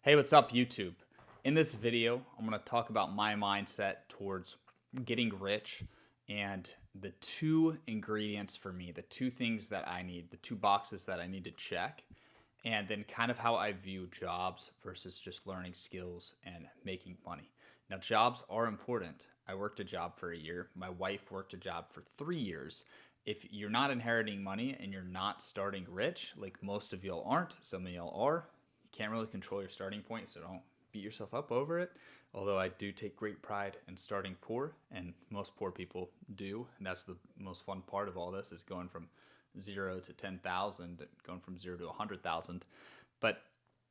Hey, what's up, YouTube? In this video, I'm going to talk about my mindset towards getting rich and the two ingredients for me, the two things that I need, the two boxes that I need to check, and then kind of how I view jobs versus just learning skills and making money. Now, jobs are important. I worked a job for a year. My wife worked a job for 3 years. If you're not inheriting money and you're not starting rich, like most of y'all aren't, some of y'all are, you can't really control your starting point, so don't beat yourself up over it. Although I do take great pride in starting poor, and most poor people do. And that's the most fun part of all this, is going from 0 to 10,000, going from 0 to 100,000. But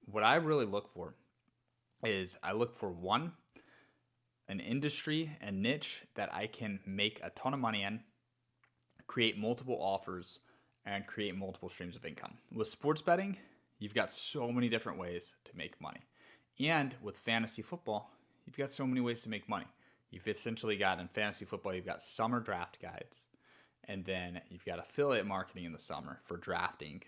what I really look for is I look for an industry and niche that I can make a ton of money in, create multiple offers, and create multiple streams of income. With sports betting, you've got so many different ways to make money. And with fantasy football, you've got so many ways to make money. You've essentially got, in fantasy football, you've got summer draft guides, and then you've got affiliate marketing in the summer for drafting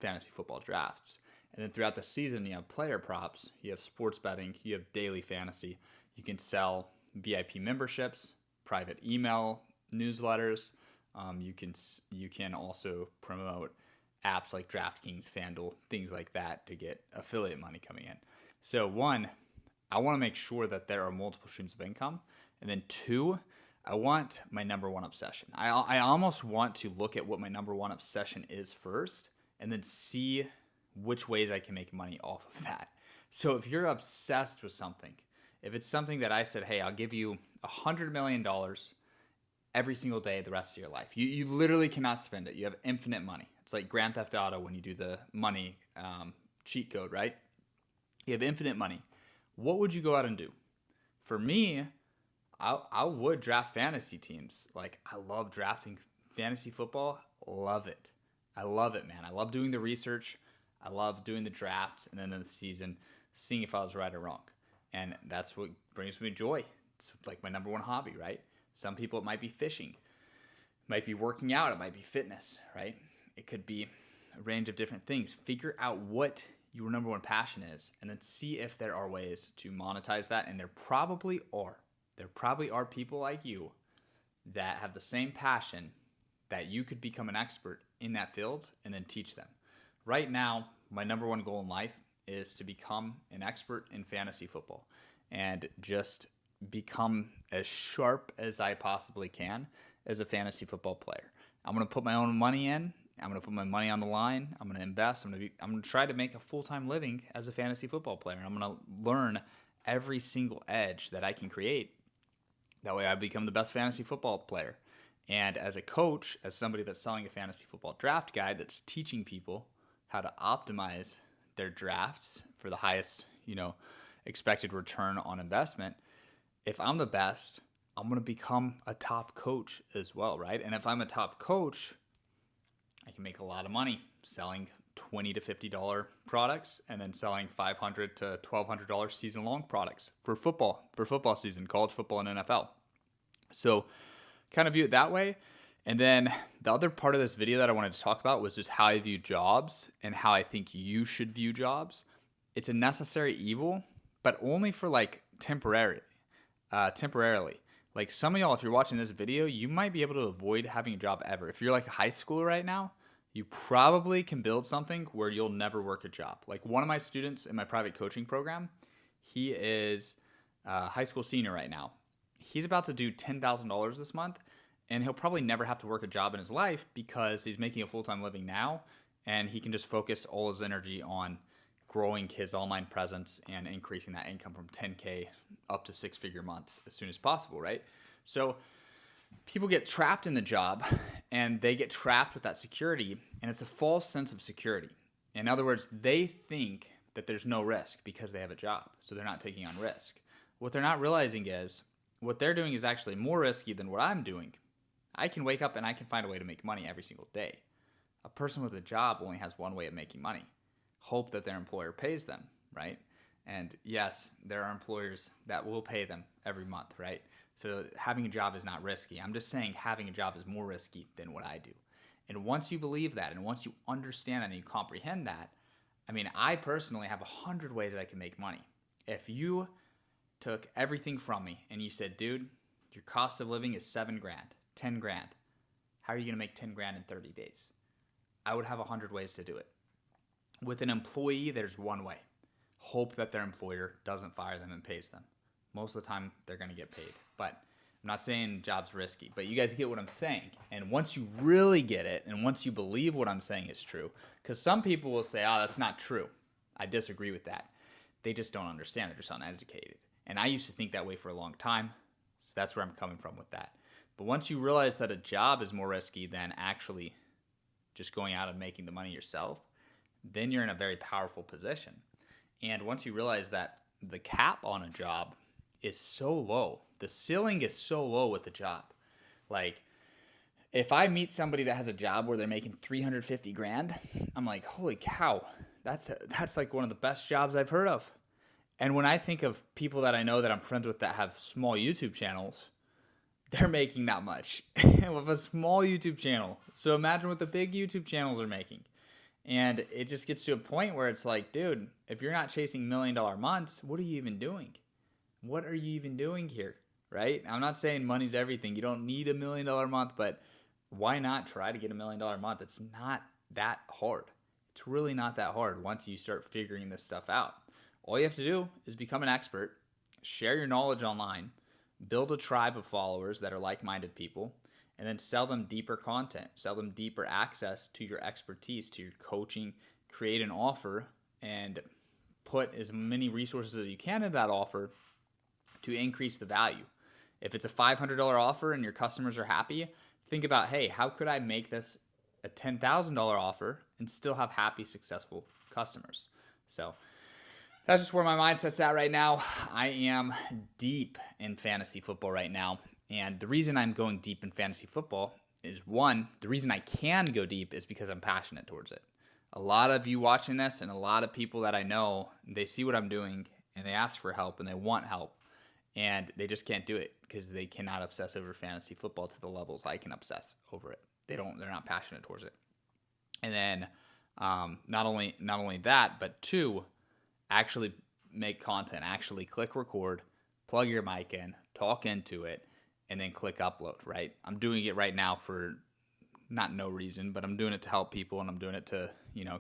fantasy football drafts. And then throughout the season, you have player props, you have sports betting, you have daily fantasy. You can sell VIP memberships, private email newsletters. You can also promote apps like DraftKings, FanDuel, things like that to get affiliate money coming in. So one, I want to make sure that there are multiple streams of income. And then two, I want my number one obsession. I almost want to look at what my number one obsession is first and then see which ways I can make money off of that. So if you're obsessed with something, if it's something that I said, hey, I'll give you $100 million every single day the rest of your life. You literally cannot spend it. You have infinite money. It's like Grand Theft Auto when you do the money cheat code, right? You have infinite money. What would you go out and do? For me, I would draft fantasy teams. Like, I love drafting fantasy football. Love it. I love it, man. I love doing the research. I love doing the drafts, and then in the season, seeing if I was right or wrong. And that's what brings me joy. It's like my number one hobby, right? Some people, it might be fishing, it might be working out, it might be fitness, right? It could be a range of different things. Figure out what your number one passion is, and then see if there are ways to monetize that. And there probably are. There probably are people like you that have the same passion that you could become an expert in that field and then teach them. Right now, my number one goal in life is to become an expert in fantasy football and just become as sharp as I possibly can as a fantasy football player. I'm going to put my own money in. I'm going to put my money on the line. I'm going to invest. I'm going to try to make a full-time living as a fantasy football player. I'm going to learn every single edge that I can create. That way I become the best fantasy football player. And as a coach, as somebody that's selling a fantasy football draft guide that's teaching people how to optimize their drafts for the highest, expected return on investment, if I'm the best, I'm going to become a top coach as well, right? And if I'm a top coach, I can make a lot of money selling $20 to $50 products and then selling $500 to $1,200 season-long products for football season, college football and NFL. So kind of view it that way. And then the other part of this video that I wanted to talk about was just how I view jobs and how I think you should view jobs. It's a necessary evil, but only for temporarily. Like some of y'all, if you're watching this video, you might be able to avoid having a job ever. If you're like a high schooler right now, you probably can build something where you'll never work a job. Like one of my students in my private coaching program, he is a high school senior right now. He's about to do $10,000 this month, and he'll probably never have to work a job in his life because he's making a full-time living now, and he can just focus all his energy on growing his online presence and increasing that income from 10K up to six-figure months as soon as possible, right? So people get trapped in the job, and they get trapped with that security, and it's a false sense of security. In other words, they think that there's no risk because they have a job, so they're not taking on risk. What they're not realizing is what they're doing is actually more risky than what I'm doing. I can wake up and I can find a way to make money every single day. A person with a job only has one way of making money. Hope that their employer pays them, right? And yes, there are employers that will pay them every month, right? So having a job is not risky. I'm just saying having a job is more risky than what I do. And once you believe that, and once you understand that and you comprehend that, I mean, I personally have 100 ways that I can make money. If you took everything from me and you said, dude, your cost of living is 7 grand, 10 grand. How are you going to make 10 grand in 30 days? I would have 100 ways to do it. With an employee, there's one way. Hope that their employer doesn't fire them and pays them. Most of the time, they're going to get paid. But I'm not saying job's risky, but you guys get what I'm saying. And once you really get it, and once you believe what I'm saying is true, because some people will say, oh, that's not true. I disagree with that. They just don't understand. They're just uneducated. And I used to think that way for a long time. So that's where I'm coming from with that. But once you realize that a job is more risky than actually just going out and making the money yourself, then you're in a very powerful position. And once you realize that the cap on a job is so low, the ceiling is so low with a job. Like, if I meet somebody that has a job where they're making 350 grand, I'm like, holy cow, that's like one of the best jobs I've heard of. And when I think of people that I know that I'm friends with that have small YouTube channels, they're making that much with a small YouTube channel. So imagine what the big YouTube channels are making. And it just gets to a point where it's like, dude, if you're not chasing $1 million months, what are you even doing? What are you even doing here, right? I'm not saying money's everything. You don't need $1 million month, but why not try to get $1 million month? It's not that hard. It's really not that hard once you start figuring this stuff out. All you have to do is become an expert, share your knowledge online, build a tribe of followers that are like-minded people, and then sell them deeper content, sell them deeper access to your expertise, to your coaching, create an offer, and put as many resources as you can in that offer to increase the value. If it's a $500 offer and your customers are happy, think about, hey, how could I make this a $10,000 offer and still have happy, successful customers? So that's just where my mindset's at right now. I am deep in fantasy football right now. And the reason I'm going deep in fantasy football is, one, the reason I can go deep is because I'm passionate towards it. A lot of you watching this and a lot of people that I know, they see what I'm doing and they ask for help and they want help. And they just can't do it because they cannot obsess over fantasy football to the levels I can obsess over it. They're not passionate towards it. And then not only that, but two, actually make content, actually click record, plug your mic in, talk into it, and then click upload, right? I'm doing it right now for no reason, but I'm doing it to help people, and I'm doing it to,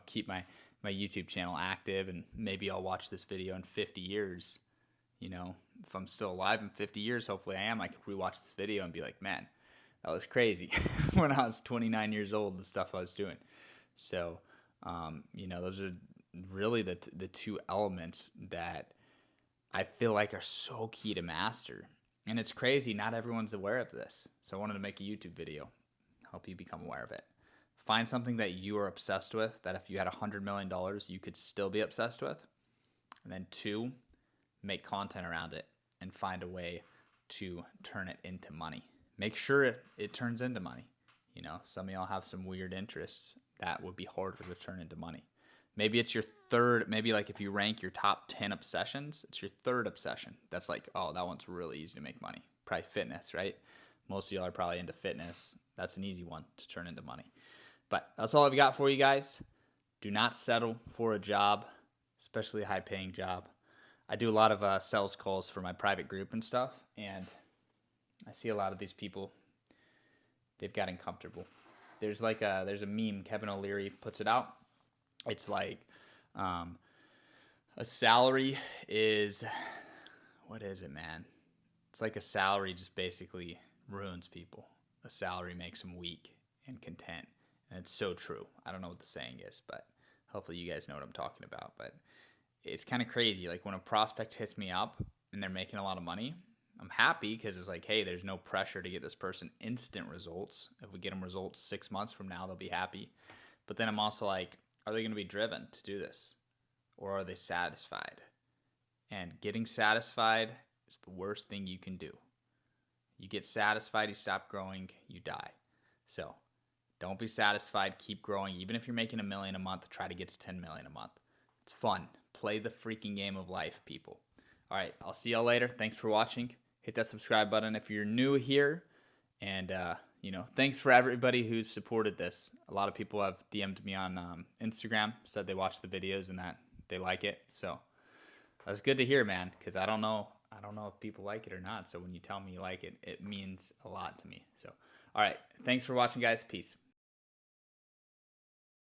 keep my YouTube channel active, and maybe I'll watch this video in 50 years. If I'm still alive in 50 years, hopefully I am, I can rewatch this video and be like, man, that was crazy when I was 29 years old, the stuff I was doing. So, those are really the two elements that I feel like are so key to master. And it's crazy, not everyone's aware of this. So I wanted to make a YouTube video, help you become aware of it. Find something that you are obsessed with, that if you had $100 million, you could still be obsessed with. And then two, make content around it and find a way to turn it into money. Make sure it turns into money. Some of y'all have some weird interests that would be harder to turn into money. Maybe it's your third, like if you rank your top 10 obsessions, it's your third obsession. That's like, oh, that one's really easy to make money. Probably fitness, right? Most of y'all are probably into fitness. That's an easy one to turn into money. But that's all I've got for you guys. Do not settle for a job, especially a high-paying job. I do a lot of sales calls for my private group and stuff, and I see a lot of these people, they've gotten comfortable. There's a meme, Kevin O'Leary puts it out. It's like a salary is, what is it, man? It's like a salary just basically ruins people. A salary makes them weak and content. And it's so true. I don't know what the saying is, but hopefully you guys know what I'm talking about. But it's kind of crazy. Like when a prospect hits me up and they're making a lot of money, I'm happy because it's like, hey, there's no pressure to get this person instant results. If we get them results 6 months from now, they'll be happy. But then I'm also like, are they going to be driven to do this? Or are they satisfied? And getting satisfied is the worst thing you can do. You get satisfied, you stop growing, you die. So don't be satisfied, keep growing. Even if you're making $1 million a month, try to get to $10 million a month. It's fun. Play the freaking game of life, people. All right, I'll see y'all later. Thanks for watching. Hit that subscribe button if you're new here. And thanks for everybody who's supported this. A lot of people have DM'd me on Instagram, said they watch the videos and that they like it. So that's good to hear, man, because I don't know if people like it or not. So when you tell me you like it, it means a lot to me. So, all right. Thanks for watching, guys. Peace.